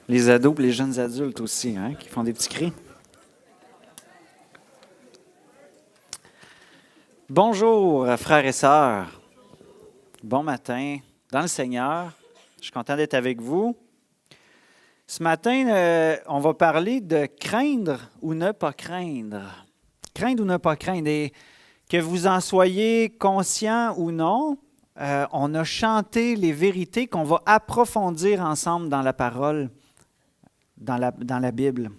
Les ados et les jeunes adultes aussi, hein, qui font des petits cris. Bonjour, frères et sœurs. Bon matin dans le Seigneur. Je suis content d'être avec vous. Ce matin, on va parler de craindre ou ne pas craindre. Craindre ou ne pas craindre. Et que vous en soyez conscient ou non, on a chanté les vérités qu'on va approfondir ensemble dans la parole, dans la Bible.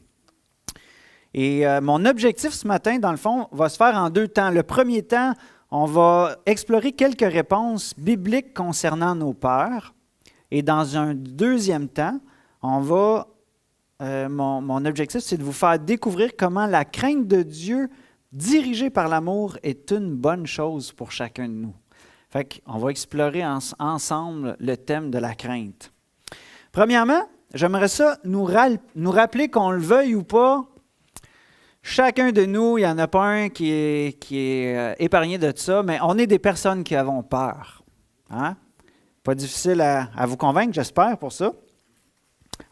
Et mon objectif ce matin, dans le fond, va se faire en deux temps. Le premier temps, on va explorer quelques réponses bibliques concernant nos peurs. Et dans un deuxième temps, mon objectif, c'est de vous faire découvrir comment la crainte de Dieu, dirigée par l'amour, est une bonne chose pour chacun de nous. Fait qu'on va explorer ensemble le thème de la crainte. Premièrement, j'aimerais ça nous rappeler qu'on le veuille ou pas. Chacun de nous, il n'y en a pas un qui est épargné de ça, mais on est des personnes qui avons peur. Hein? Pas difficile à vous convaincre, j'espère, pour ça.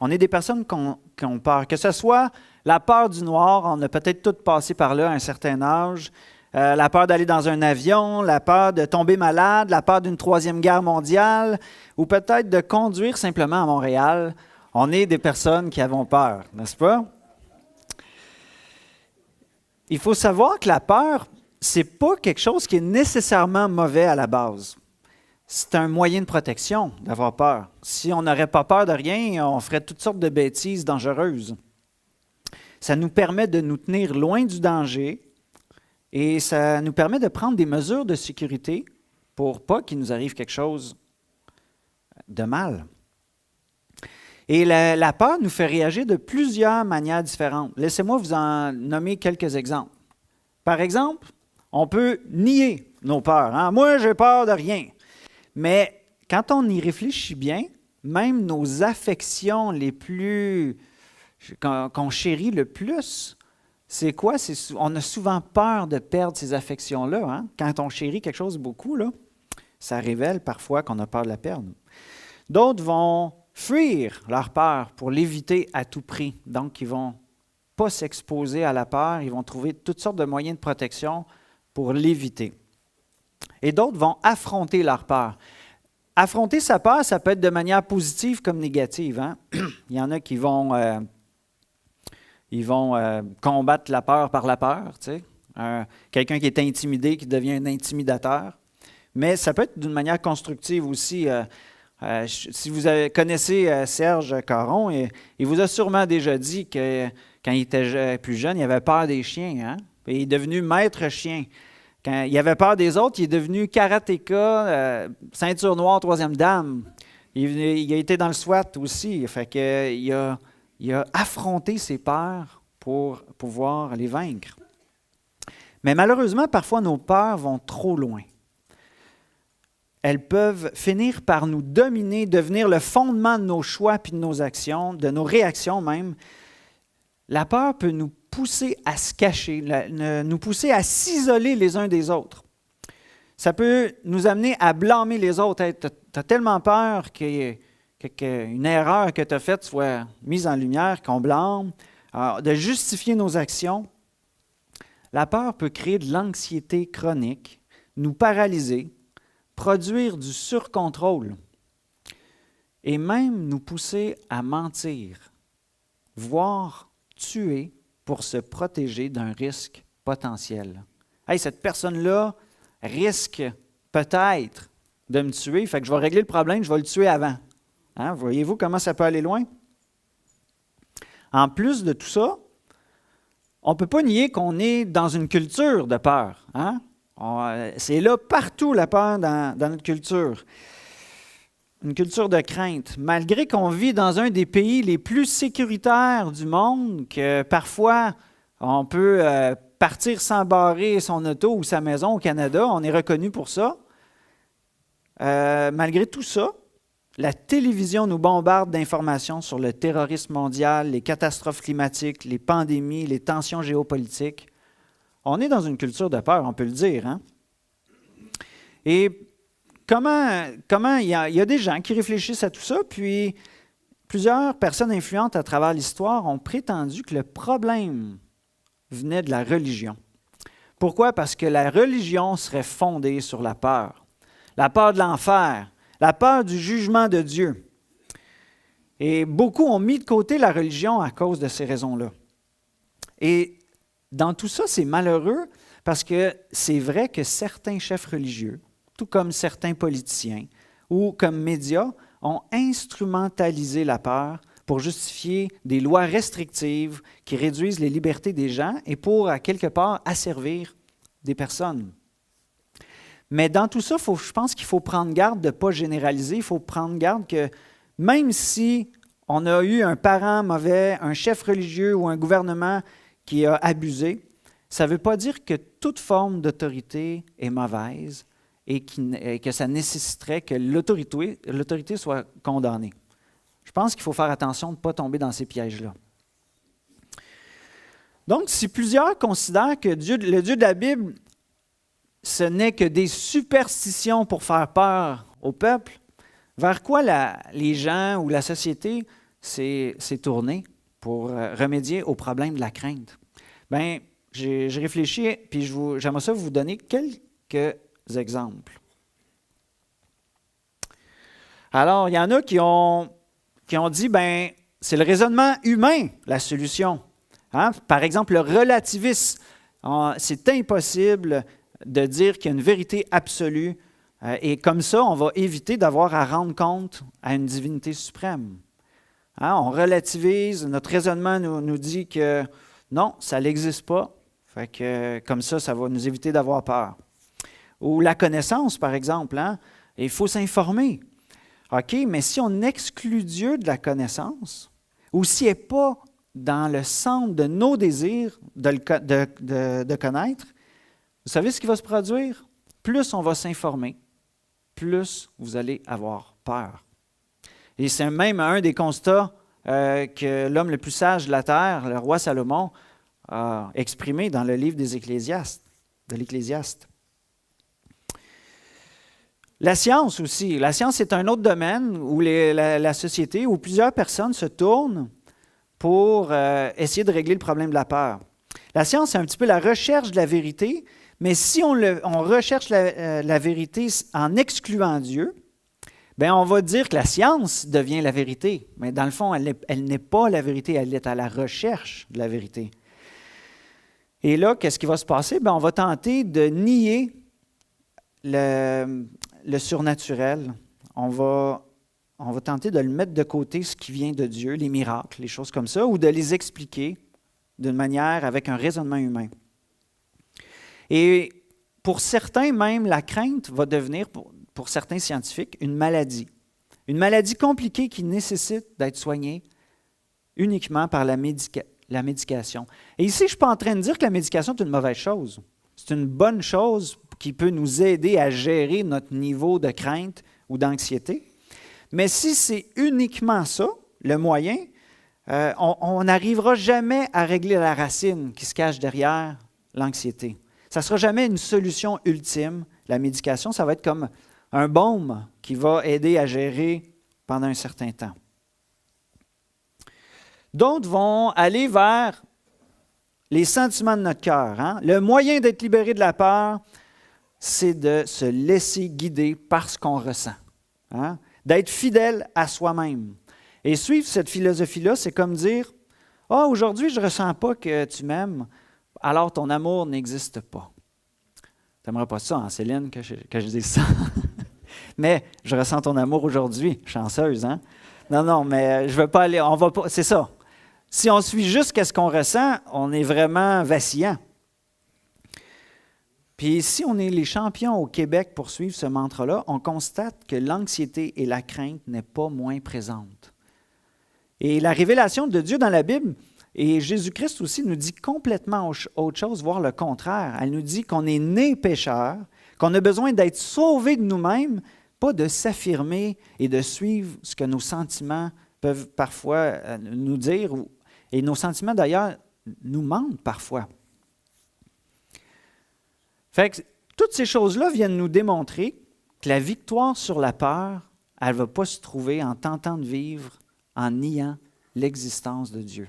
On est des personnes qui ont peur. Que ce soit la peur du noir, on a peut-être tous passé par là à un certain âge, la peur d'aller dans un avion, la peur de tomber malade, la peur d'une troisième guerre mondiale, ou peut-être de conduire simplement à Montréal. On est des personnes qui avons peur, n'est-ce pas? Il faut savoir que la peur, ce n'est pas quelque chose qui est nécessairement mauvais à la base. C'est un moyen de protection d'avoir peur. Si on n'aurait pas peur de rien, on ferait toutes sortes de bêtises dangereuses. Ça nous permet de nous tenir loin du danger et ça nous permet de prendre des mesures de sécurité pour pas qu'il nous arrive quelque chose de mal. Et la peur nous fait réagir de plusieurs manières différentes. Laissez-moi vous en nommer quelques exemples. Par exemple, on peut nier nos peurs. Hein? Moi, j'ai peur de rien. Mais quand on y réfléchit bien, même nos affections les plus, qu'on chérit le plus, c'est quoi? On a souvent peur de perdre ces affections-là. Hein? Quand on chérit quelque chose beaucoup, là, ça révèle parfois qu'on a peur de la perdre. D'autres vont fuir leur peur pour l'éviter à tout prix. Donc, ils ne vont pas s'exposer à la peur, ils vont trouver toutes sortes de moyens de protection pour l'éviter. Et d'autres vont affronter leur peur. Affronter sa peur, ça peut être de manière positive comme négative. Hein? Il y en a qui vont combattre la peur par la peur. Tu sais? Quelqu'un qui est intimidé, qui devient un intimidateur. Mais ça peut être d'une manière constructive aussi. Si vous connaissez Serge Caron, il vous a sûrement déjà dit que quand il était plus jeune, il avait peur des chiens. Hein? Et il est devenu maître chien. Quand il avait peur des autres, il est devenu karatéka, ceinture noire, troisième dame. Il a été dans le SWAT aussi. Fait que, il a affronté ses peurs pour pouvoir les vaincre. Mais malheureusement, parfois, nos peurs vont trop loin. Elles peuvent finir par nous dominer, devenir le fondement de nos choix puis de nos actions, de nos réactions même. La peur peut nous pousser à se cacher, nous pousser à s'isoler les uns des autres. Ça peut nous amener à blâmer les autres. Hey, tu as tellement peur qu'une erreur que tu as faite soit mise en lumière, qu'on blâme, de justifier nos actions. La peur peut créer de l'anxiété chronique, nous paralyser, produire du surcontrôle et même nous pousser à mentir, voire tuer pour se protéger d'un risque potentiel. Hey, cette personne-là risque peut-être de me tuer, fait que je vais régler le problème, je vais le tuer avant. Hein? Voyez-vous comment ça peut aller loin? En plus de tout ça, on ne peut pas nier qu'on est dans une culture de peur. Hein? C'est là partout la peur dans notre culture. Une culture de crainte. Malgré qu'on vit dans un des pays les plus sécuritaires du monde, que parfois on peut partir sans barrer son auto ou sa maison au Canada, on est reconnu pour ça. Malgré tout ça, la télévision nous bombarde d'informations sur le terrorisme mondial, les catastrophes climatiques, les pandémies, les tensions géopolitiques. On est dans une culture de peur, on peut le dire. Hein? Et comment il y a des gens qui réfléchissent à tout ça, puis Plusieurs personnes influentes à travers l'histoire ont prétendu que le problème venait de la religion. Pourquoi? Parce que la religion serait fondée sur la peur de l'enfer, la peur du jugement de Dieu. Et beaucoup ont mis de côté la religion à cause de ces raisons-là. Et dans tout ça, c'est malheureux parce que c'est vrai que certains chefs religieux, tout comme certains politiciens ou comme médias, ont instrumentalisé la peur pour justifier des lois restrictives qui réduisent les libertés des gens et pour, à quelque part, asservir des personnes. Mais dans tout ça, je pense qu'il faut prendre garde de ne pas généraliser. Il faut prendre garde que même si on a eu un parent mauvais, un chef religieux ou un gouvernement qui a abusé, ça ne veut pas dire que toute forme d'autorité est mauvaise et que ça nécessiterait que l'autorité soit condamnée. Je pense qu'il faut faire attention de ne pas tomber dans ces pièges-là. Donc, si plusieurs considèrent que le Dieu de la Bible, ce n'est que des superstitions pour faire peur au peuple, vers quoi les gens ou la société s'est tournée pour remédier au problème de la crainte? Bien, j'ai réfléchi, puis j'aimerais ça vous donner quelques exemples. Alors, il y en a qui ont dit, bien, c'est le raisonnement humain la solution. Hein? Par exemple, le relativisme. C'est impossible de dire qu'il y a une vérité absolue et comme ça, on va éviter d'avoir à rendre compte à une divinité suprême. Hein? On relativise, notre raisonnement nous dit que non, ça n'existe pas. Fait que, comme ça va nous éviter d'avoir peur. Ou la connaissance, par exemple. Hein? Il faut s'informer. OK, mais si on exclut Dieu de la connaissance, ou s'il n'est pas dans le centre de nos désirs de connaître, vous savez ce qui va se produire? Plus on va s'informer, plus vous allez avoir peur. Et c'est même un des constats que l'homme le plus sage de la terre, le roi Salomon, a exprimé dans le livre des Ecclésiastes, de l'Ecclésiaste. La science aussi. La science, c'est un autre domaine où la société, où plusieurs personnes se tournent pour essayer de régler le problème de la peur. La science, c'est un petit peu la recherche de la vérité, mais si on recherche la vérité en excluant Dieu, bien, on va dire que la science devient la vérité. Mais dans le fond, elle n'est pas la vérité, elle est à la recherche de la vérité. Et là, qu'est-ce qui va se passer? Bien, on va tenter de nier le surnaturel. On va tenter de le mettre de côté, ce qui vient de Dieu, les miracles, les choses comme ça, ou de les expliquer d'une manière avec un raisonnement humain. Et pour certains, même, la crainte va devenir, pour certains scientifiques, une maladie. Une maladie compliquée qui nécessite d'être soignée uniquement par la médication. Et ici, je ne suis pas en train de dire que la médication est une mauvaise chose. C'est une bonne chose qui peut nous aider à gérer notre niveau de crainte ou d'anxiété. Mais si c'est uniquement ça, le moyen, on n'arrivera jamais à régler la racine qui se cache derrière l'anxiété. Ça ne sera jamais une solution ultime. La médication, ça va être comme un baume qui va aider à gérer pendant un certain temps. D'autres vont aller vers les sentiments de notre cœur. Hein? Le moyen d'être libéré de la peur, c'est de se laisser guider par ce qu'on ressent. Hein? D'être fidèle à soi-même. Et suivre cette philosophie-là, c'est comme dire « Ah, aujourd'hui, je ne ressens pas que tu m'aimes, alors ton amour n'existe pas. » Tu n'aimerais pas ça, hein, Céline, que je dise ça. Mais je ressens ton amour aujourd'hui. Chanceuse, hein? Non, mais je ne veux pas aller... On va pas, c'est ça. Si on suit juste ce qu'on ressent, on est vraiment vacillant. Puis si on est les champions au Québec pour suivre ce mantra-là, on constate que l'anxiété et la crainte n'est pas moins présente. Et la révélation de Dieu dans la Bible, et Jésus-Christ aussi, nous dit complètement autre chose, voire le contraire. Elle nous dit qu'on est né pécheur, qu'on a besoin d'être sauvé de nous-mêmes, pas de s'affirmer et de suivre ce que nos sentiments peuvent parfois nous dire. Et nos sentiments, d'ailleurs, nous mentent parfois. Fait que toutes ces choses-là viennent nous démontrer que la victoire sur la peur, elle ne va pas se trouver en tentant de vivre en niant l'existence de Dieu.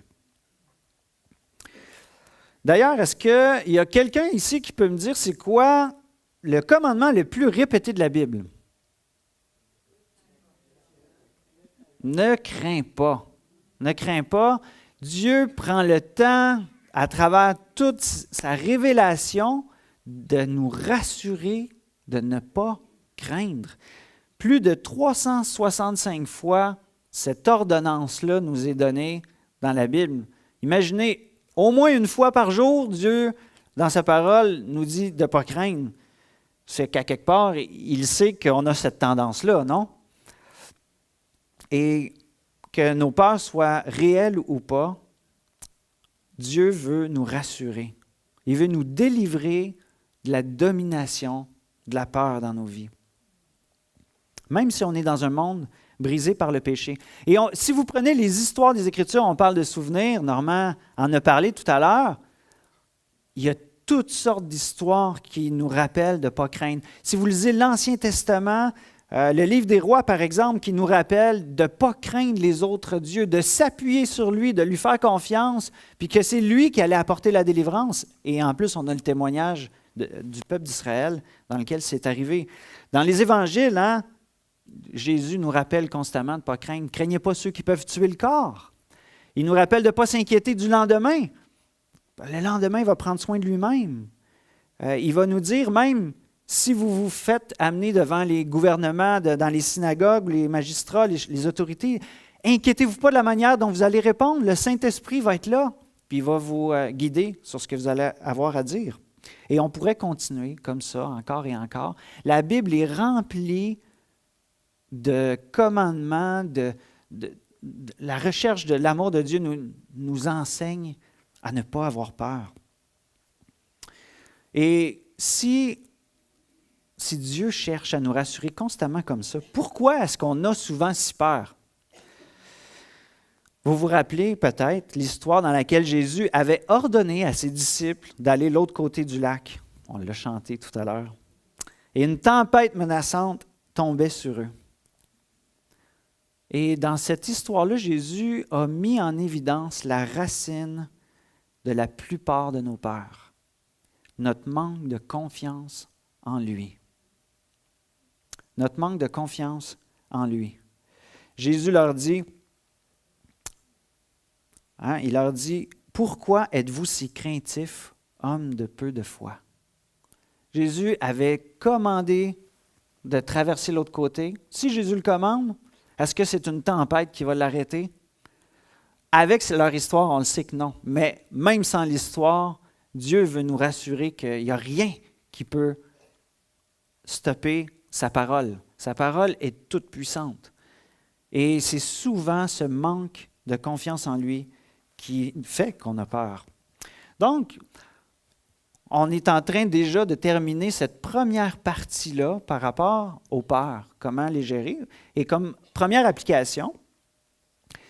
D'ailleurs, est-ce qu'il y a quelqu'un ici qui peut me dire c'est quoi le commandement le plus répété de la Bible? Ne crains pas. Ne crains pas. Dieu prend le temps, à travers toute sa révélation, de nous rassurer de ne pas craindre. Plus de 365 fois, cette ordonnance-là nous est donnée dans la Bible. Imaginez, au moins une fois par jour, Dieu, dans sa parole, nous dit de ne pas craindre. C'est qu'à quelque part, il sait qu'on a cette tendance-là, non? Et que nos peurs soient réelles ou pas, Dieu veut nous rassurer. Il veut nous délivrer de la domination de la peur dans nos vies. Même si on est dans un monde brisé par le péché. Et si vous prenez les histoires des Écritures, on parle de souvenirs, Normand en a parlé tout à l'heure, il y a toutes sortes d'histoires qui nous rappellent de ne pas craindre. Si vous lisez l'Ancien Testament, le livre des Rois, par exemple, qui nous rappelle de ne pas craindre les autres dieux, de s'appuyer sur lui, de lui faire confiance, puis que c'est lui qui allait apporter la délivrance. Et en plus, on a le témoignage du peuple d'Israël dans lequel c'est arrivé. Dans les évangiles, Jésus nous rappelle constamment de ne pas craindre. Craignez pas ceux qui peuvent tuer le corps. Il nous rappelle de ne pas s'inquiéter du lendemain. Le lendemain, il va prendre soin de lui-même. Il va nous dire même, si vous vous faites amener devant les gouvernements, dans les synagogues, les magistrats, les autorités, inquiétez-vous pas de la manière dont vous allez répondre. Le Saint-Esprit va être là, puis il va vous guider sur ce que vous allez avoir à dire. Et on pourrait continuer comme ça, encore et encore. La Bible est remplie de commandements, de la recherche de l'amour de Dieu nous enseigne à ne pas avoir peur. Et si Dieu cherche à nous rassurer constamment comme ça, pourquoi est-ce qu'on a souvent si peur? Vous vous rappelez peut-être l'histoire dans laquelle Jésus avait ordonné à ses disciples d'aller de l'autre côté du lac. On l'a chanté tout à l'heure. Et une tempête menaçante tombait sur eux. Et dans cette histoire-là, Jésus a mis en évidence la racine de la plupart de nos peurs, notre manque de confiance en lui. Notre manque de confiance en lui. Jésus leur dit, il leur dit, « Pourquoi êtes-vous si craintifs, hommes de peu de foi? » Jésus avait commandé de traverser l'autre côté. Si Jésus le commande, est-ce que c'est une tempête qui va l'arrêter? Avec leur histoire, on le sait que non. Mais même sans l'histoire, Dieu veut nous rassurer qu'il n'y a rien qui peut stopper sa parole. Sa parole est toute puissante. Et c'est souvent ce manque de confiance en lui qui fait qu'on a peur. Donc, on est en train déjà de terminer cette première partie-là par rapport aux peurs, comment les gérer. Et comme première application,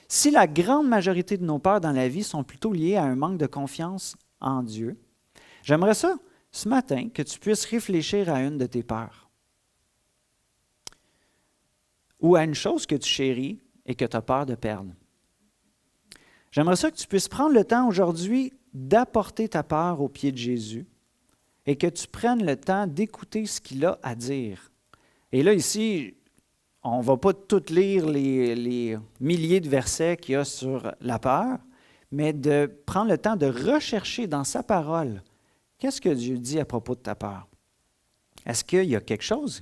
si la grande majorité de nos peurs dans la vie sont plutôt liées à un manque de confiance en Dieu, j'aimerais ça, ce matin, que tu puisses réfléchir à une de tes peurs. Ou à une chose que tu chéris et que tu as peur de perdre. J'aimerais ça que tu puisses prendre le temps aujourd'hui d'apporter ta peur aux pieds de Jésus et que tu prennes le temps d'écouter ce qu'il a à dire. Et là, ici, on ne va pas tout lire les milliers de versets qu'il y a sur la peur, mais de prendre le temps de rechercher dans sa parole qu'est-ce que Dieu dit à propos de ta peur. Est-ce qu'il y a quelque chose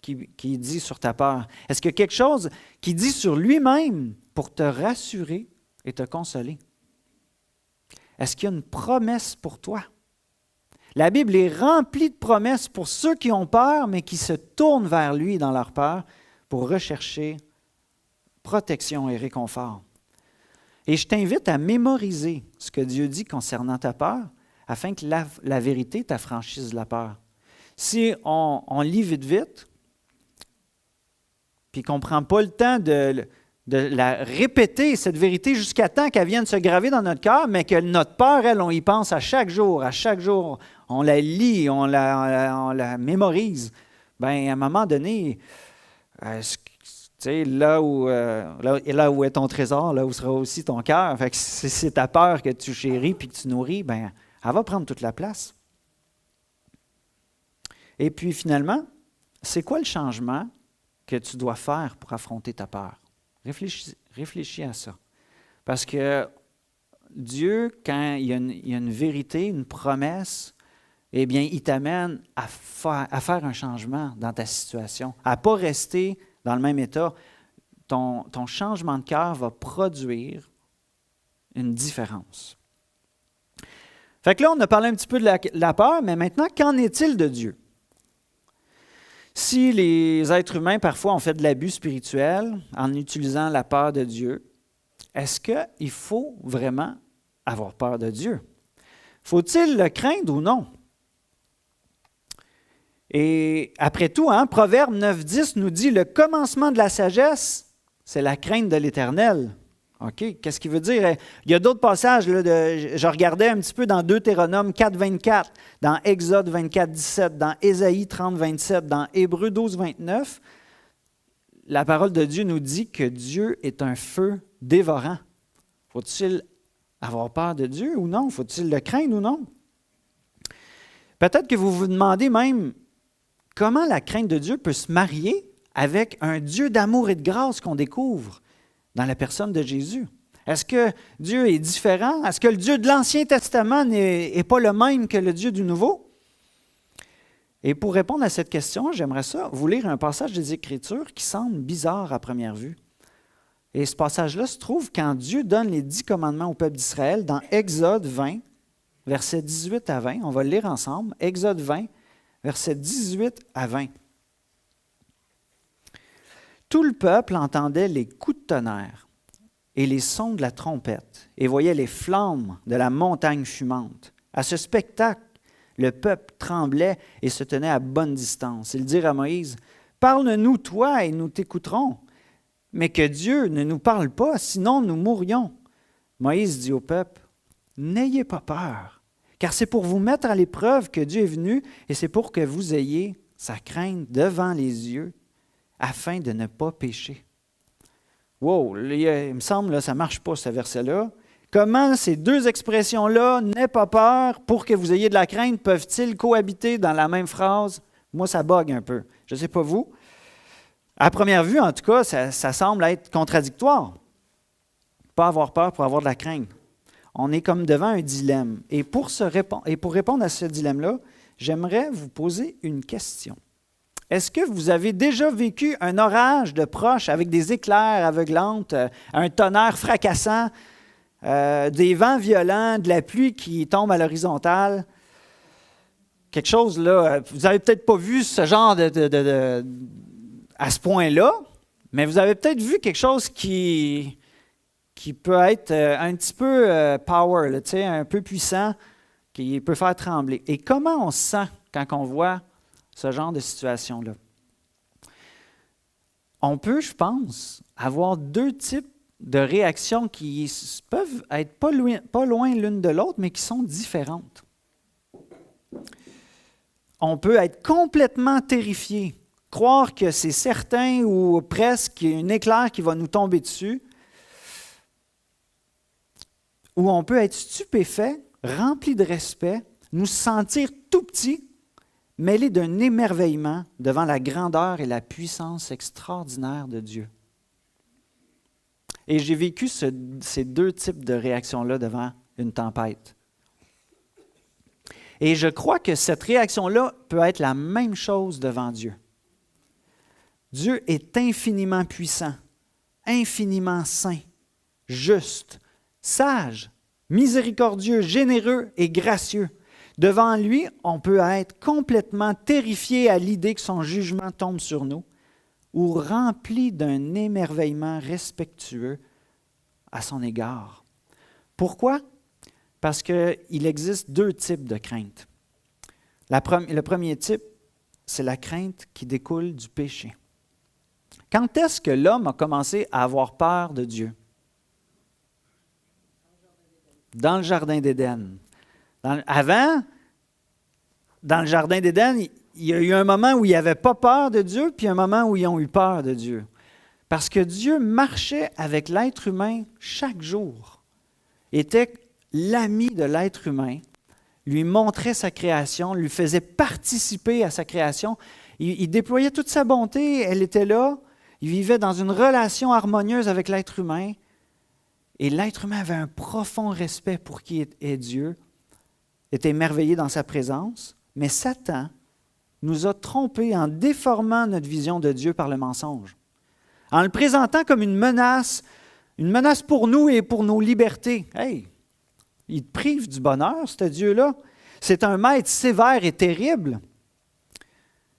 qui dit sur ta peur? Est-ce qu'il y a quelque chose qui dit sur lui-même pour te rassurer et te consoler? Est-ce qu'il y a une promesse pour toi? La Bible est remplie de promesses pour ceux qui ont peur, mais qui se tournent vers lui dans leur peur pour rechercher protection et réconfort. Et je t'invite à mémoriser ce que Dieu dit concernant ta peur, afin que la vérité t'affranchisse de la peur. Si on lit vite, puis qu'on ne prend pas le temps de la répéter, cette vérité, jusqu'à temps qu'elle vienne se graver dans notre cœur, mais que notre peur, elle, on y pense à chaque jour, on la lit, on la mémorise, bien, à un moment donné, Tu sais, là où est ton trésor, là où sera aussi ton cœur. Fait que si c'est ta peur que tu chéris puis que tu nourris, ben, elle va prendre toute la place. Et puis finalement, c'est quoi le changement que tu dois faire pour affronter ta peur? Réfléchis à ça. Parce que Dieu, quand il y a une vérité, une promesse, eh bien, il t'amène à faire un changement dans ta situation, à ne pas rester dans le même état. Ton changement de cœur va produire une différence. Fait que là, on a parlé un petit peu de la peur, mais maintenant, qu'en est-il de Dieu? Si les êtres humains, parfois, ont fait de l'abus spirituel en utilisant la peur de Dieu, est-ce qu'il faut vraiment avoir peur de Dieu? Faut-il le craindre ou non? Et après tout, Proverbe 9.10 nous dit « Le commencement de la sagesse, c'est la crainte de l'Éternel. » OK, qu'est-ce qu'il veut dire? Il y a d'autres passages, là, je regardais un petit peu dans Deutéronome 4.24, dans Exode 24.17, dans Ésaïe 30.27, dans Hébreux 12.29. La parole de Dieu nous dit que Dieu est un feu dévorant. Faut-il avoir peur de Dieu ou non? Faut-il le craindre ou non? Peut-être que vous vous demandez même comment la crainte de Dieu peut se marier avec un Dieu d'amour et de grâce qu'on découvre dans la personne de Jésus. Est-ce que Dieu est différent? Est-ce que le Dieu de l'Ancien Testament n'est pas le même que le Dieu du Nouveau? Et pour répondre à cette question, j'aimerais vous lire un passage des Écritures qui semble bizarre à première vue. Et ce passage-là se trouve quand Dieu donne les 10 commandements au peuple d'Israël dans Exode 20, versets 18 à 20. On va le lire ensemble. Exode 20, versets 18 à 20. Tout le peuple entendait les coups de tonnerre et les sons de la trompette et voyait les flammes de la montagne fumante. À ce spectacle, le peuple tremblait et se tenait à bonne distance. Ils dirent à Moïse, « Parle-nous, toi, et nous t'écouterons. Mais que Dieu ne nous parle pas, sinon nous mourrions. » Moïse dit au peuple, « N'ayez pas peur, car c'est pour vous mettre à l'épreuve que Dieu est venu, et c'est pour que vous ayez sa crainte devant les yeux, afin de ne pas pécher. » Wow, il me semble que ça ne marche pas, ce verset-là. Comment ces deux expressions-là, « n'aie pas peur pour que vous ayez de la crainte », peuvent-ils cohabiter dans la même phrase? Moi, ça bug un peu. Je ne sais pas vous. À première vue, en tout cas, ça semble être contradictoire. Pas avoir peur pour avoir de la crainte. On est comme devant un dilemme. Et pour répondre à ce dilemme-là, j'aimerais vous poser une question. Est-ce que vous avez déjà vécu un orage de proche avec des éclairs aveuglantes, un tonnerre fracassant, des vents violents, de la pluie qui tombe à l'horizontale? Quelque chose là, vous n'avez peut-être pas vu ce genre à ce point-là, mais vous avez peut-être vu quelque chose qui peut être un petit peu power, là, un peu puissant, qui peut faire trembler. Et comment on se sent quand on voit ce genre de situation-là? On peut, je pense, avoir deux types de réactions qui peuvent être pas loin l'une de l'autre, mais qui sont différentes. On peut être complètement terrifié, croire que c'est certain ou presque qu'il y a un éclair qui va nous tomber dessus, ou on peut être stupéfait, rempli de respect, nous sentir tout petits, mêlés d'un émerveillement devant la grandeur et la puissance extraordinaire de Dieu. Et j'ai vécu ces deux types de réactions-là devant une tempête. Et je crois que cette réaction-là peut être la même chose devant Dieu. Dieu est infiniment puissant, infiniment saint, juste, sage, miséricordieux, généreux et gracieux. Devant lui, on peut être complètement terrifié à l'idée que son jugement tombe sur nous ou rempli d'un émerveillement respectueux à son égard. Pourquoi? Parce qu'il existe deux types de crainte. Le premier type, c'est la crainte qui découle du péché. Quand est-ce que l'homme a commencé à avoir peur de Dieu? Dans le Jardin d'Éden. Avant, dans le Jardin d'Éden, il y a eu un moment où il n'y avait pas peur de Dieu, puis un moment où ils ont eu peur de Dieu. Parce que Dieu marchait avec l'être humain chaque jour, était l'ami de l'être humain, lui montrait sa création, lui faisait participer à sa création. Il déployait toute sa bonté, elle était là. Il vivait dans une relation harmonieuse avec l'être humain. Et l'être humain avait un profond respect pour qui est Dieu, était émerveillé dans sa présence. Mais Satan nous a trompés en déformant notre vision de Dieu par le mensonge, en le présentant comme une menace pour nous et pour nos libertés. Hey, il te prive du bonheur, ce Dieu-là. C'est un maître sévère et terrible.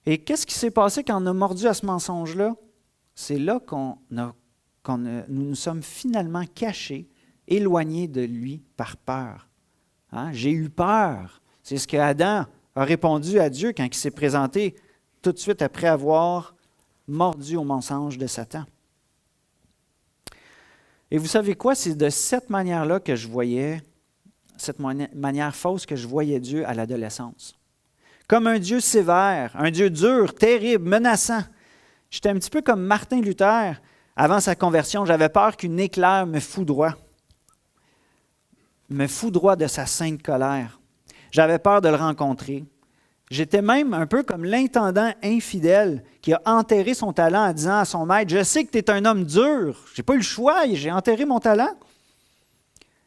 Et qu'est-ce qui s'est passé quand on a mordu à ce mensonge-là? C'est là nous nous sommes finalement cachés, éloignés de lui par peur. Hein? J'ai eu peur. C'est ce que Adam a répondu à Dieu quand il s'est présenté tout de suite après avoir mordu au mensonge de Satan. Et vous savez quoi? C'est de cette manière-là que je voyais, cette manière fausse que je voyais Dieu à l'adolescence. Comme un Dieu sévère, un Dieu dur, terrible, menaçant. J'étais un petit peu comme Martin Luther. Avant sa conversion, j'avais peur qu'une éclair me foudroie de sa sainte colère. J'avais peur de le rencontrer. J'étais même un peu comme l'intendant infidèle qui a enterré son talent en disant à son maître, « Je sais que tu es un homme dur, je n'ai pas eu le choix, j'ai enterré mon talent. »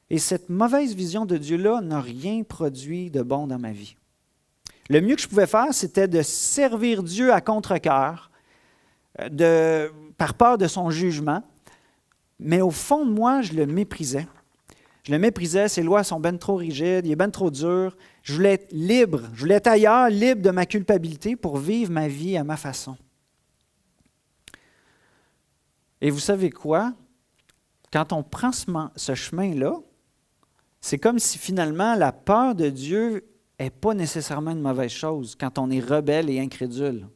Et cette mauvaise vision de Dieu-là n'a rien produit de bon dans ma vie. Le mieux que je pouvais faire, c'était de servir Dieu à contre-cœur, par peur de son jugement, mais au fond de moi, je le méprisais. Je le méprisais, ses lois sont ben trop rigides, il est ben trop dur. Je voulais être libre, je voulais être ailleurs, libre de ma culpabilité pour vivre ma vie à ma façon. Et vous savez quoi? Quand on prend ce chemin-là, c'est comme si finalement la peur de Dieu n'est pas nécessairement une mauvaise chose quand on est rebelle et incrédule.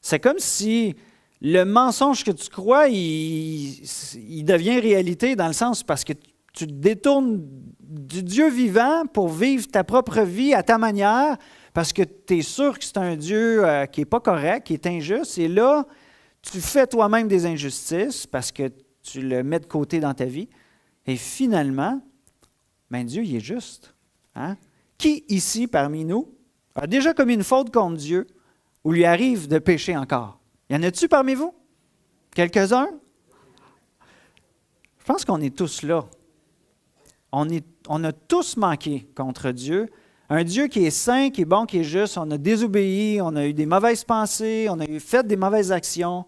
C'est comme si le mensonge que tu crois, il devient réalité dans le sens parce que tu te détournes du Dieu vivant pour vivre ta propre vie à ta manière parce que tu es sûr que c'est un Dieu qui n'est pas correct, qui est injuste. Et là, tu fais toi-même des injustices parce que tu le mets de côté dans ta vie. Et finalement, ben Dieu, il est juste. Hein? Qui ici, parmi nous, a déjà commis une faute contre Dieu ou lui arrive de pécher encore? Y en a-tu parmi vous? Quelques-uns? Je pense qu'on est tous là. On a tous manqué contre Dieu. Un Dieu qui est saint, qui est bon, qui est juste. On a désobéi, on a eu des mauvaises pensées, on a fait des mauvaises actions.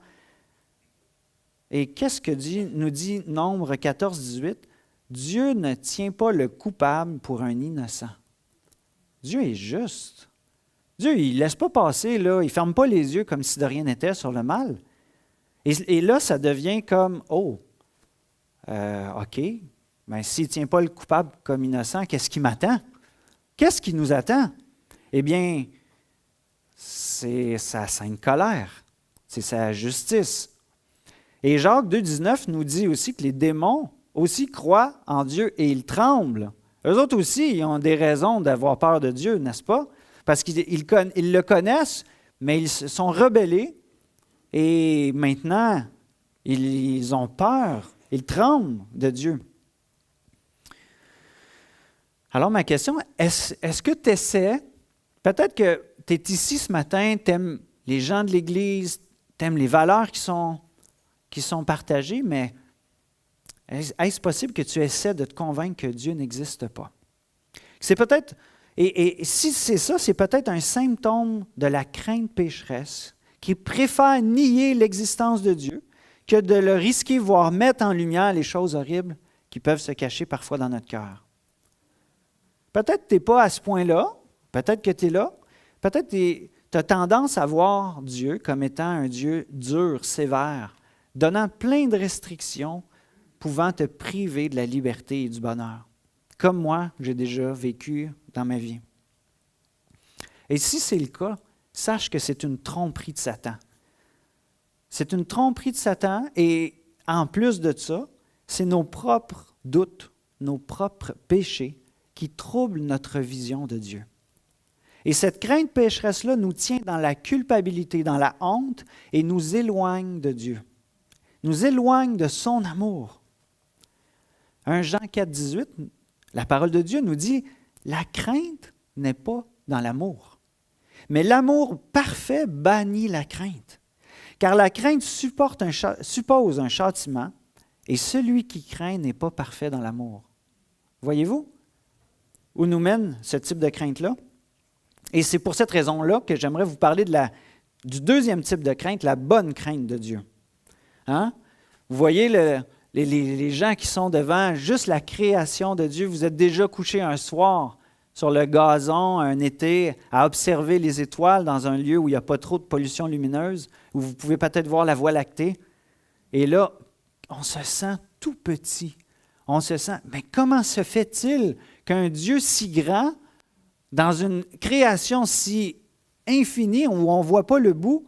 Et qu'est-ce que nous dit Nombre 14, 18? Dieu ne tient pas le coupable pour un innocent. Dieu est juste. Dieu, il ne laisse pas passer, là, il ne ferme pas les yeux comme si de rien n'était sur le mal. Et là, ça devient comme, OK, mais s'il ne tient pas le coupable comme innocent, qu'est-ce qui m'attend? Qu'est-ce qui nous attend? Eh bien, c'est sa sainte colère, c'est sa justice. Et Jacques 2,19 nous dit aussi que les démons aussi croient en Dieu et ils tremblent. Eux autres aussi, ils ont des raisons d'avoir peur de Dieu, n'est-ce pas? Parce qu'ils le connaissent, mais ils se sont rebellés et maintenant, ils ont peur, ils tremblent de Dieu. Alors ma question, est-ce que tu essaies, peut-être que tu es ici ce matin, tu aimes les gens de l'Église, tu aimes les valeurs qui sont partagées, mais est-ce possible que tu essaies de te convaincre que Dieu n'existe pas? C'est peut-être, et si c'est ça, c'est peut-être un symptôme de la crainte pécheresse qui préfère nier l'existence de Dieu que de le risquer, voire mettre en lumière les choses horribles qui peuvent se cacher parfois dans notre cœur. Peut-être que tu n'es pas à ce point-là, peut-être que tu es là, peut-être que tu as tendance à voir Dieu comme étant un Dieu dur, sévère, donnant plein de restrictions, pouvant te priver de la liberté et du bonheur, comme moi, j'ai déjà vécu dans ma vie. Et si c'est le cas, sache que c'est une tromperie de Satan. C'est une tromperie de Satan et en plus de ça, c'est nos propres doutes, nos propres péchés qui troublent notre vision de Dieu. Et cette crainte pécheresse-là nous tient dans la culpabilité, dans la honte et nous éloigne de Dieu. nous éloigne de son amour. 1 Jean 4, 18, la parole de Dieu nous dit « La crainte n'est pas dans l'amour, mais l'amour parfait bannit la crainte. Car la crainte suppose un châtiment, et celui qui craint n'est pas parfait dans l'amour. » Voyez-vous où nous mène ce type de crainte-là? Et c'est pour cette raison-là que j'aimerais vous parler du deuxième type de crainte, la bonne crainte de Dieu. Hein? Vous voyez les gens qui sont devant juste la création de Dieu, vous êtes déjà couchés un soir sur le gazon, un été, à observer les étoiles dans un lieu où il n'y a pas trop de pollution lumineuse, où vous pouvez peut-être voir la Voie lactée. Et là, on se sent tout petit. On se sent, mais comment se fait-il qu'un Dieu si grand, dans une création si infinie, où on ne voit pas le bout,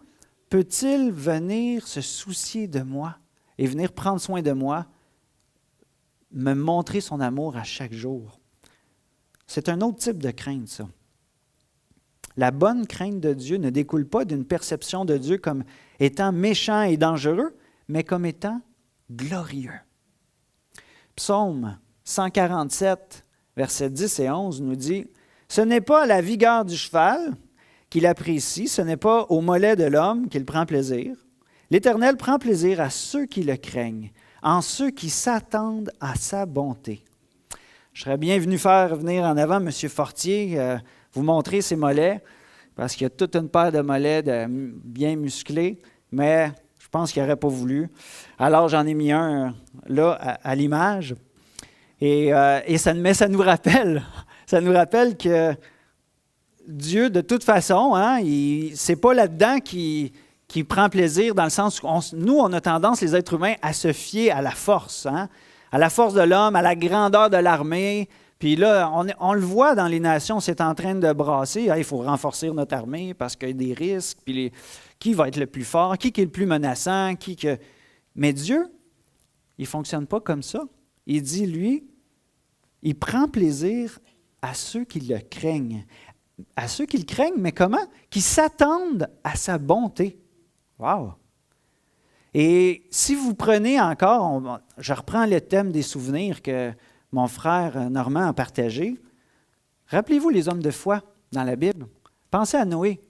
peut-il venir se soucier de moi et venir prendre soin de moi, me montrer son amour à chaque jour? C'est un autre type de crainte, ça. La bonne crainte de Dieu ne découle pas d'une perception de Dieu comme étant méchant et dangereux, mais comme étant glorieux. Psaume 147, versets 10 et 11 nous dit « Ce n'est pas à la vigueur du cheval qu'il apprécie, ce n'est pas au mollet de l'homme qu'il prend plaisir. L'Éternel prend plaisir à ceux qui le craignent, en ceux qui s'attendent à sa bonté. » Je serais bien venu faire venir en avant M. Fortier, vous montrer ses mollets, parce qu'il y a toute une paire de mollets bien musclés, mais je pense qu'il n'aurait pas voulu. Alors, j'en ai mis un là à l'image. Et ça nous rappelle que Dieu, de toute façon, hein, c'est pas là-dedans qui prend plaisir, dans le sens où nous, on a tendance, les êtres humains, à se fier à la force, hein, à la force de l'homme, à la grandeur de l'armée. Puis là, on le voit dans les nations, c'est en train de brasser. Il faut renforcer notre armée parce qu'il y a des risques. Puis qui va être le plus fort? Qui est le plus menaçant? Mais Dieu, il ne fonctionne pas comme ça. Il dit, lui, il prend plaisir à ceux qui le craignent. À ceux qui le craignent, mais comment? Qui s'attendent à sa bonté. Wow! Et si vous prenez encore, je reprends le thème des souvenirs que mon frère Normand a partagé. Rappelez-vous les hommes de foi dans la Bible. Pensez à Noé.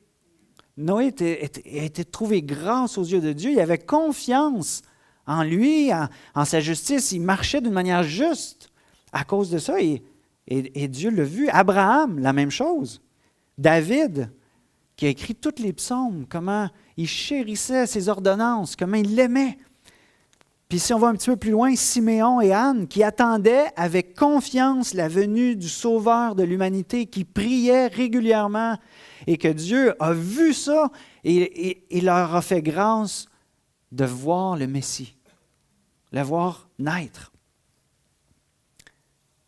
Noé a été trouvé grâce aux yeux de Dieu. Il avait confiance en lui, en sa justice. Il marchait d'une manière juste à cause de ça. Et Dieu l'a vu. Abraham, la même chose. David, qui a écrit tous les psaumes, comment il chérissait ses ordonnances, comment il l'aimait. Puis si on va un petit peu plus loin, Siméon et Anne, qui attendaient avec confiance la venue du Sauveur de l'humanité, qui priaient régulièrement, et que Dieu a vu ça et leur a fait grâce de voir le Messie, le voir naître.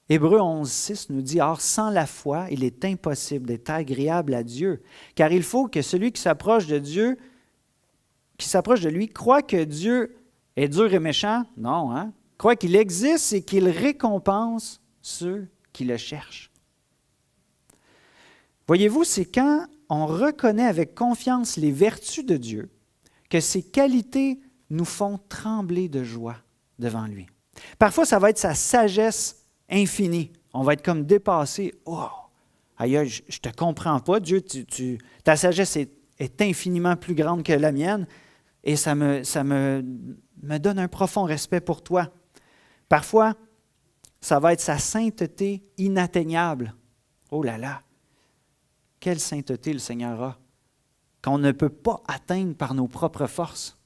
Hébreux 11.6 nous dit « Or, sans la foi, il est impossible d'être agréable à Dieu, car il faut que celui qui s'approche de Dieu, qui s'approche de lui, croit que Dieu est dur et méchant. Non, hein? Croit qu'il existe et qu'il récompense ceux qui le cherchent. » Voyez-vous, c'est quand on reconnaît avec confiance les vertus de Dieu que ses qualités nous font trembler de joie devant lui. Parfois, ça va être sa sagesse infinie. On va être comme dépassé. « Oh, aïe, je ne te comprends pas, Dieu, ta sagesse est infiniment plus grande que la mienne et ça me donne un profond respect pour toi. » Parfois, ça va être sa sainteté inatteignable. Oh là là! Quelle sainteté le Seigneur a, qu'on ne peut pas atteindre par nos propres forces.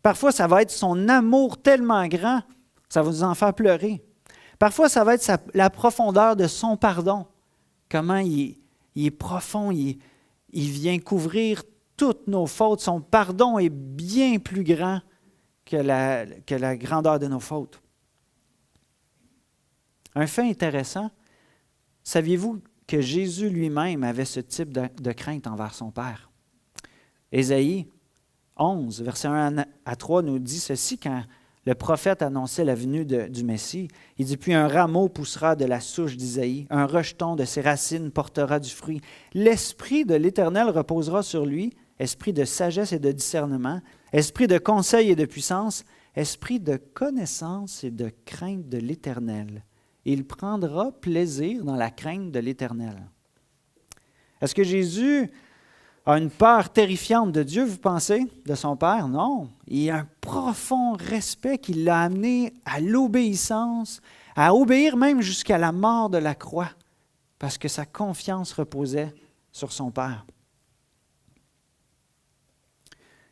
Parfois, ça va être son amour tellement grand, ça va vous en faire pleurer. Parfois, ça va être la profondeur de son pardon. Comment il est profond, il vient couvrir toutes nos fautes. Son pardon est bien plus grand que la grandeur de nos fautes. Un fait intéressant, saviez-vous que Jésus lui-même avait ce type de crainte envers son Père? Ésaïe 11, versets 1 à 3 nous dit ceci quand le prophète annonçait la venue du Messie. Il dit « Puis un rameau poussera de la souche d'Isaïe, un rejeton de ses racines portera du fruit. L'Esprit de l'Éternel reposera sur lui, esprit de sagesse et de discernement, esprit de conseil et de puissance, esprit de connaissance et de crainte de l'Éternel. Il prendra plaisir dans la crainte de l'Éternel. Est-ce que Jésus a une peur terrifiante de Dieu, vous pensez, de son Père? Non. Il y a un profond respect qui l'a amené à l'obéissance, à obéir même jusqu'à la mort de la croix, parce que sa confiance reposait sur son Père.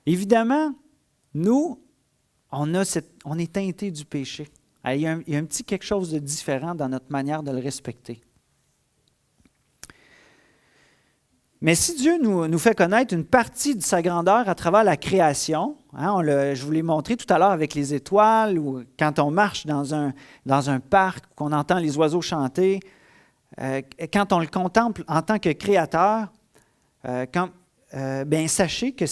Évidemment, nous, on est teintés du péché. Il y a un petit quelque chose de différent dans notre manière de le respecter. Mais si Dieu nous fait connaître une partie de sa grandeur à travers la création, je vous l'ai montré tout à l'heure avec les étoiles, ou quand on marche dans un parc, qu'on entend les oiseaux chanter, quand on le contemple en tant que créateur, sachez que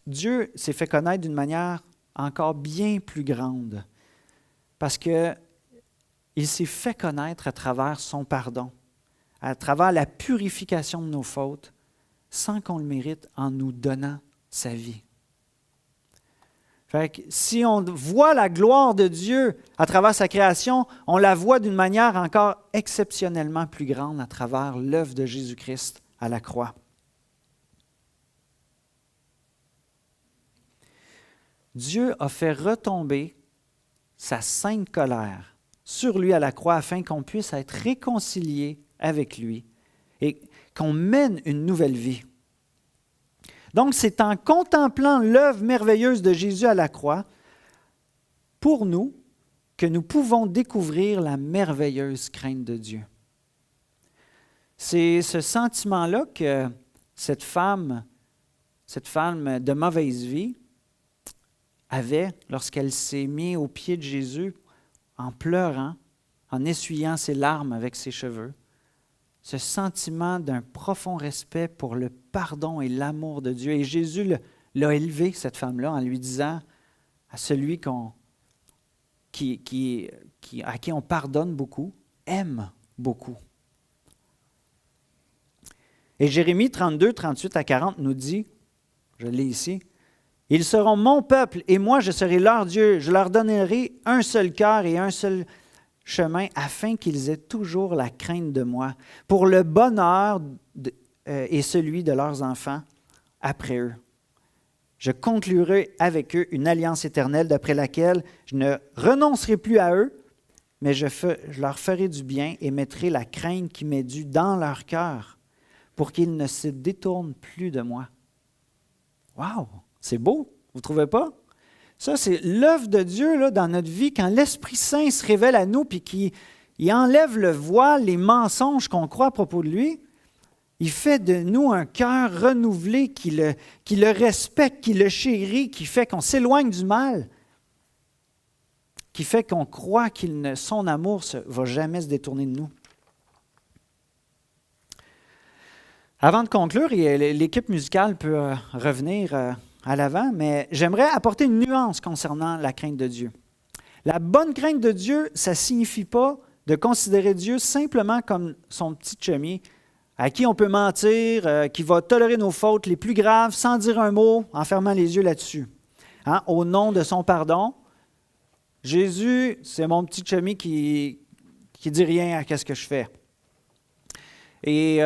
Dieu s'est fait connaître d'une manière encore bien plus grande, parce qu'il s'est fait connaître à travers son pardon, à travers la purification de nos fautes, sans qu'on le mérite, en nous donnant sa vie. Fait que si on voit la gloire de Dieu à travers sa création, on la voit d'une manière encore exceptionnellement plus grande à travers l'œuvre de Jésus-Christ à la croix. Dieu a fait retomber sa sainte colère sur lui à la croix afin qu'on puisse être réconcilié avec lui et qu'on mène une nouvelle vie. Donc, c'est en contemplant l'œuvre merveilleuse de Jésus à la croix, pour nous, que nous pouvons découvrir la merveilleuse crainte de Dieu. C'est ce sentiment-là que cette femme de mauvaise vie avait lorsqu'elle s'est mise aux pieds de Jésus en pleurant, en essuyant ses larmes avec ses cheveux. Ce sentiment d'un profond respect pour le pardon et l'amour de Dieu. Et Jésus l'a élevé, cette femme-là, en lui disant à celui à qui on pardonne beaucoup, aime beaucoup. Et Jérémie 32, 38 à 40 nous dit, je l'ai ici, « Ils seront mon peuple et moi je serai leur Dieu. Je leur donnerai un seul cœur et un seul chemin afin qu'ils aient toujours la crainte de moi, pour le bonheur et celui de leurs enfants après eux. Je conclurai avec eux une alliance éternelle d'après laquelle je ne renoncerai plus à eux, mais je leur ferai du bien et mettrai la crainte qui m'est due dans leur cœur pour qu'ils ne se détournent plus de moi. » Wow! C'est beau, vous ne trouvez pas? Ça, c'est l'œuvre de Dieu là, dans notre vie, quand l'Esprit Saint se révèle à nous et qu'il enlève le voile, les mensonges qu'on croit à propos de lui. Il fait de nous un cœur renouvelé qui le respecte, qui le chérit, qui fait qu'on s'éloigne du mal, qui fait qu'on croit que son amour ne va jamais se détourner de nous. Avant de conclure, l'équipe musicale peut revenir à l'avant, mais j'aimerais apporter une nuance concernant la crainte de Dieu. La bonne crainte de Dieu, ça ne signifie pas de considérer Dieu simplement comme son petit chummy à qui on peut mentir, qui va tolérer nos fautes les plus graves sans dire un mot, en fermant les yeux là-dessus. Au nom de son pardon, Jésus, c'est mon petit chummy qui dit rien à ce que je fais. Et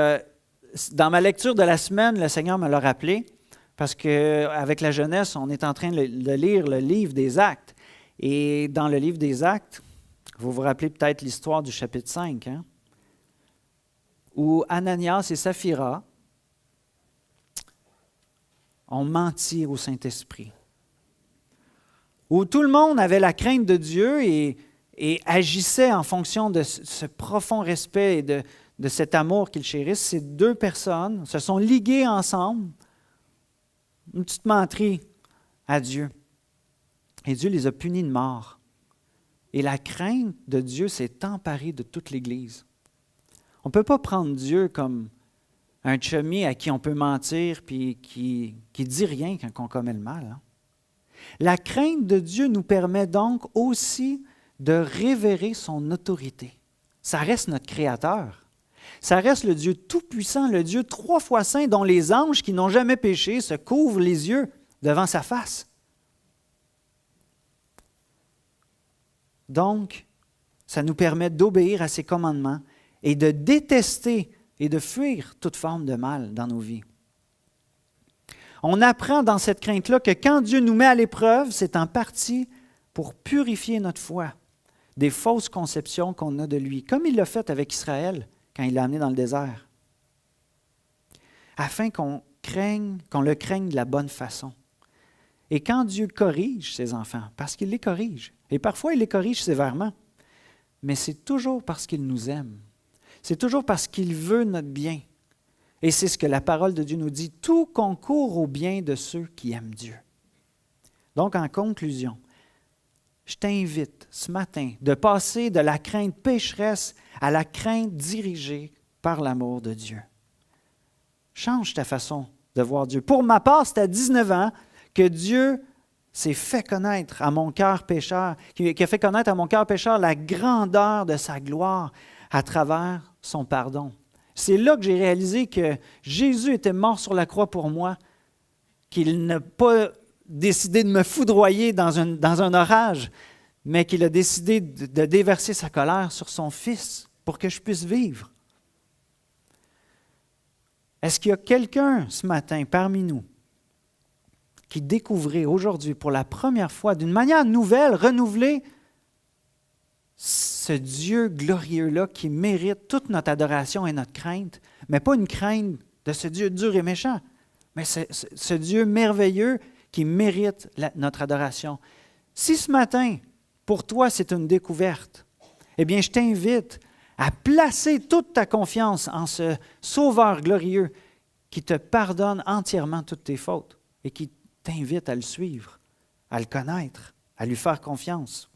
dans ma lecture de la semaine, le Seigneur me l'a rappelé, parce qu'avec la jeunesse, on est en train de lire le livre des Actes. Et dans le livre des Actes, vous vous rappelez peut-être l'histoire du chapitre 5, où Ananias et Saphira ont menti au Saint-Esprit. Où tout le monde avait la crainte de Dieu et agissait en fonction de ce profond respect et de cet amour qu'ils chérissent. Ces deux personnes se sont liguées ensemble, une petite menterie à Dieu. Et Dieu les a punis de mort. Et la crainte de Dieu s'est emparée de toute l'Église. On ne peut pas prendre Dieu comme un chummy à qui on peut mentir puis qui ne dit rien quand on commet le mal. La crainte de Dieu nous permet donc aussi de révérer son autorité. Ça reste notre Créateur. Ça reste le Dieu tout-puissant, le Dieu 3 fois saint, dont les anges qui n'ont jamais péché se couvrent les yeux devant sa face. Donc, ça nous permet d'obéir à ses commandements et de détester et de fuir toute forme de mal dans nos vies. On apprend dans cette crainte-là que quand Dieu nous met à l'épreuve, c'est en partie pour purifier notre foi des fausses conceptions qu'on a de lui, comme il l'a fait avec Israël quand il l'a amené dans le désert, afin qu'on le craigne de la bonne façon. Et quand Dieu corrige ses enfants, parce qu'il les corrige, et parfois il les corrige sévèrement, mais c'est toujours parce qu'il nous aime. C'est toujours parce qu'il veut notre bien. Et c'est ce que la parole de Dieu nous dit, tout concourt au bien de ceux qui aiment Dieu. Donc, en conclusion, je t'invite ce matin de passer de la crainte pécheresse à la crainte dirigée par l'amour de Dieu. Change ta façon de voir Dieu. Pour ma part, c'est à 19 ans que Dieu s'est fait connaître à mon cœur pécheur, qui a fait connaître à mon cœur pécheur la grandeur de sa gloire à travers son pardon. C'est là que j'ai réalisé que Jésus était mort sur la croix pour moi, qu'il n'a pas décidé de me foudroyer dans un orage, mais qu'il a décidé de déverser sa colère sur son Fils pour que je puisse vivre. Est-ce qu'il y a quelqu'un ce matin parmi nous qui découvrait aujourd'hui pour la première fois, d'une manière nouvelle, renouvelée, ce Dieu glorieux-là qui mérite toute notre adoration et notre crainte, mais pas une crainte de ce Dieu dur et méchant, mais ce Dieu merveilleux qui mérite notre adoration. Si ce matin, pour toi, c'est une découverte, eh bien, je t'invite à placer toute ta confiance en ce Sauveur glorieux qui te pardonne entièrement toutes tes fautes et qui t'invite à le suivre, à le connaître, à lui faire confiance.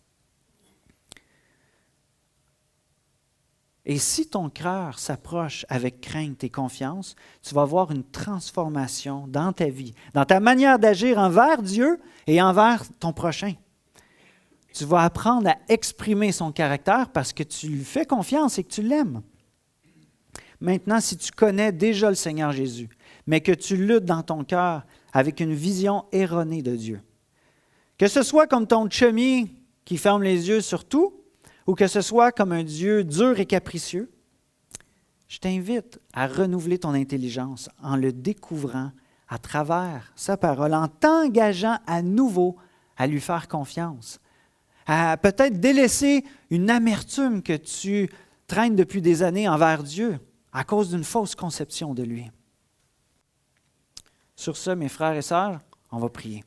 Et si ton cœur s'approche avec crainte et confiance, tu vas voir une transformation dans ta vie, dans ta manière d'agir envers Dieu et envers ton prochain. Tu vas apprendre à exprimer son caractère parce que tu lui fais confiance et que tu l'aimes. Maintenant, si tu connais déjà le Seigneur Jésus, mais que tu luttes dans ton cœur avec une vision erronée de Dieu, que ce soit comme ton chummy qui ferme les yeux sur tout, ou que ce soit comme un Dieu dur et capricieux, je t'invite à renouveler ton intelligence en le découvrant à travers sa parole, en t'engageant à nouveau à lui faire confiance, à peut-être délaisser une amertume que tu traînes depuis des années envers Dieu à cause d'une fausse conception de lui. Sur ce, mes frères et sœurs, on va prier.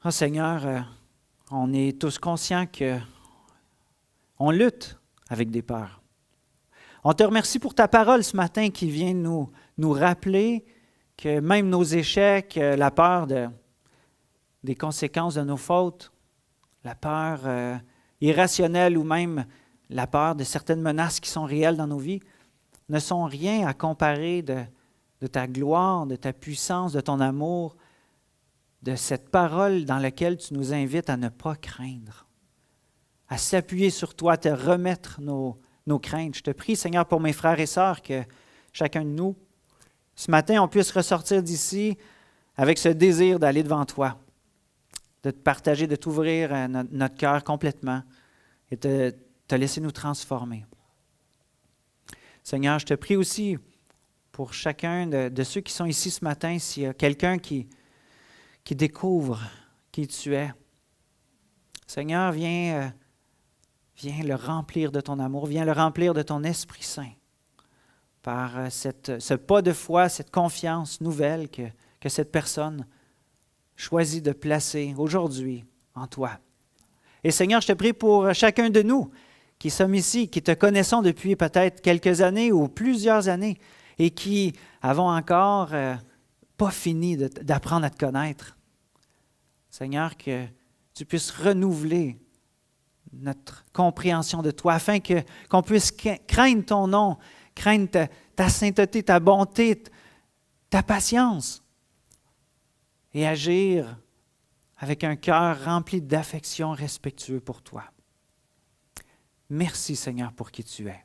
Ah Seigneur, on est tous conscients qu'on lutte avec des peurs. On te remercie pour ta parole ce matin qui vient nous rappeler que même nos échecs, la peur des conséquences de nos fautes, la peur irrationnelle ou même la peur de certaines menaces qui sont réelles dans nos vies, ne sont rien à comparer de ta gloire, de ta puissance, de ton amour, de cette parole dans laquelle tu nous invites à ne pas craindre, à s'appuyer sur toi, à te remettre nos craintes. Je te prie, Seigneur, pour mes frères et sœurs, que chacun de nous, ce matin, on puisse ressortir d'ici avec ce désir d'aller devant toi, de te partager, de t'ouvrir notre cœur complètement et de te laisser nous transformer. Seigneur, je te prie aussi pour chacun de ceux qui sont ici ce matin, s'il y a quelqu'un qui découvre qui tu es. Seigneur, viens le remplir de ton amour, viens le remplir de ton Esprit Saint par ce pas de foi, cette confiance nouvelle que cette personne choisit de placer aujourd'hui en toi. Et Seigneur, je te prie pour chacun de nous qui sommes ici, qui te connaissons depuis peut-être quelques années ou plusieurs années et qui avons encore pas fini d'apprendre à te connaître. Seigneur, que tu puisses renouveler notre compréhension de toi afin qu'on puisse craindre ton nom, craindre ta sainteté, ta bonté, ta patience et agir avec un cœur rempli d'affection respectueux pour toi. Merci Seigneur pour qui tu es.